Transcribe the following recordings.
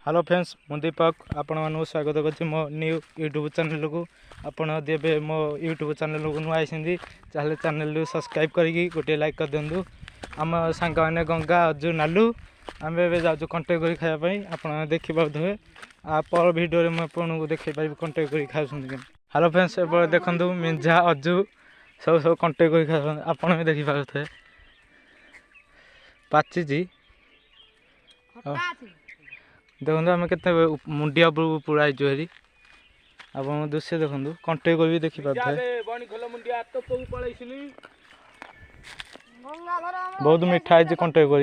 Hello friends मु दीपक आपण मानू स्वागत कर मो न्यू यूट्यूब चैनल को आपण देवे मो यूट्यूब चैनल को नुआ आइसंदी चाहे चैनल सब्सक्राइब करके गोटे लाइक कर दिंतु आम सांग मैंने गंगा अजु नालू आम ए जाऊँ कंटेक्ट कर खायापी आप देखिपे पर भिडियो मुझे आपको देखी पारि कंटेक्ट कर खाऊँ। हेलो फ्रेंड्स ए देखो मिंझा अजु सब सब कंटेक्ट कर खा आप भी देखिपे पाची देखो आम के मुंडिया उपरको पूरा आईचु हेरी आप दृश्य देखो कंटेक्ट कर भी देखी पारे बहुत मीठा है कंटेक्ट कर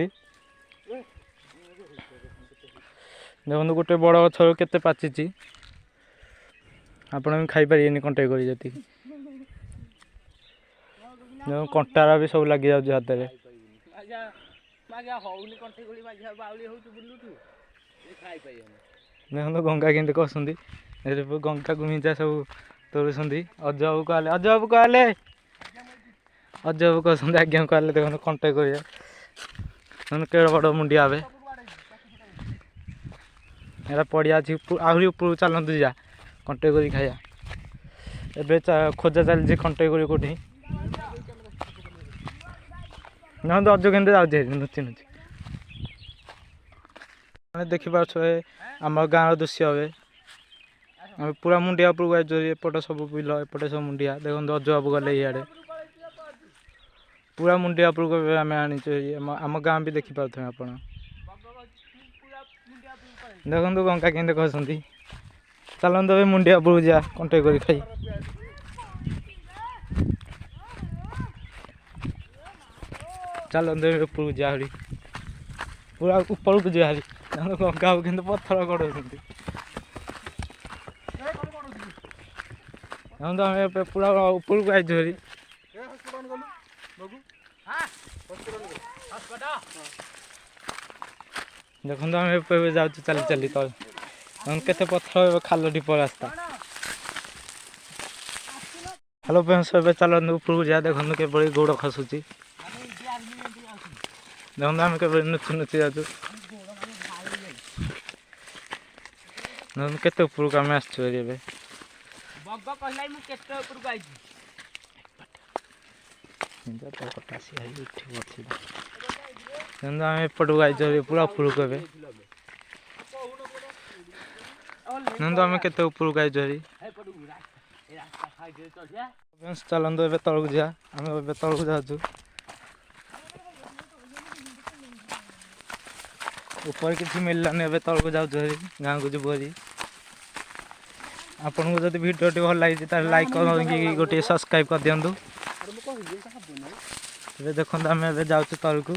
देखो गोटे बड़ गछ के पाची आपड़ भी खाई पारे कंटेक्ट कर कंटारा भी सब लगी जाऊँ हाथ में देखो गंगा के कहते गंगा को मिंजा सब तोड़ुंट अजबाबू कहले अजबाबू कहले अजबाबू कहते आज्ञा कहले देखो कंटेक्ट कर केड़ बड़ मुंडिया एरा पड़िया आहरी ऊपर चलते जा कंटेक्ट कर खाया एवं खोजा चलती कंटेक्ट कर कौटी देखो अज के जाऊे नुची नुची देखिपे आम गाँव दृश्य हे पूरा मुंडिया उपरको आए एपटे सब बिल एपटे सब मुंडिया देखो अजबाबू गले इे पूरा मुंडिया उपरको आम आनीचु आम गाँ भी देखिपे आप देखो गंगा के कहते चलते मुंडिया उपरको जा कंटेक्ट कर खाई चलते उपरको जा पूरा ऊपर को जा गंगा के पत्थर गड़ पूरा ऊपर को आईचु हेरी देखो आम जाऊँ चली चली तल के पत्थर खाल ढीप रास्ता। हेलो फ्रेंड्स चलते ऊपर को जा देखो के गोड़ खसुची देखो आम के नुची नुची जाऊँ केते ऊपर को आम आसचु आम एपटू आई पूरा ऊपर को आम केते ऊपर को आई चलते ए तल को जा आम तल को जाऊँ ऊपर किसी मिललानी ए तल को जाऊँ गाँव को जीव हरी आपन को जब वीडियो भल लगी लाइक कर गोटे सब्सक्राइब कर दिंतु देखो आम जाऊँ तल को।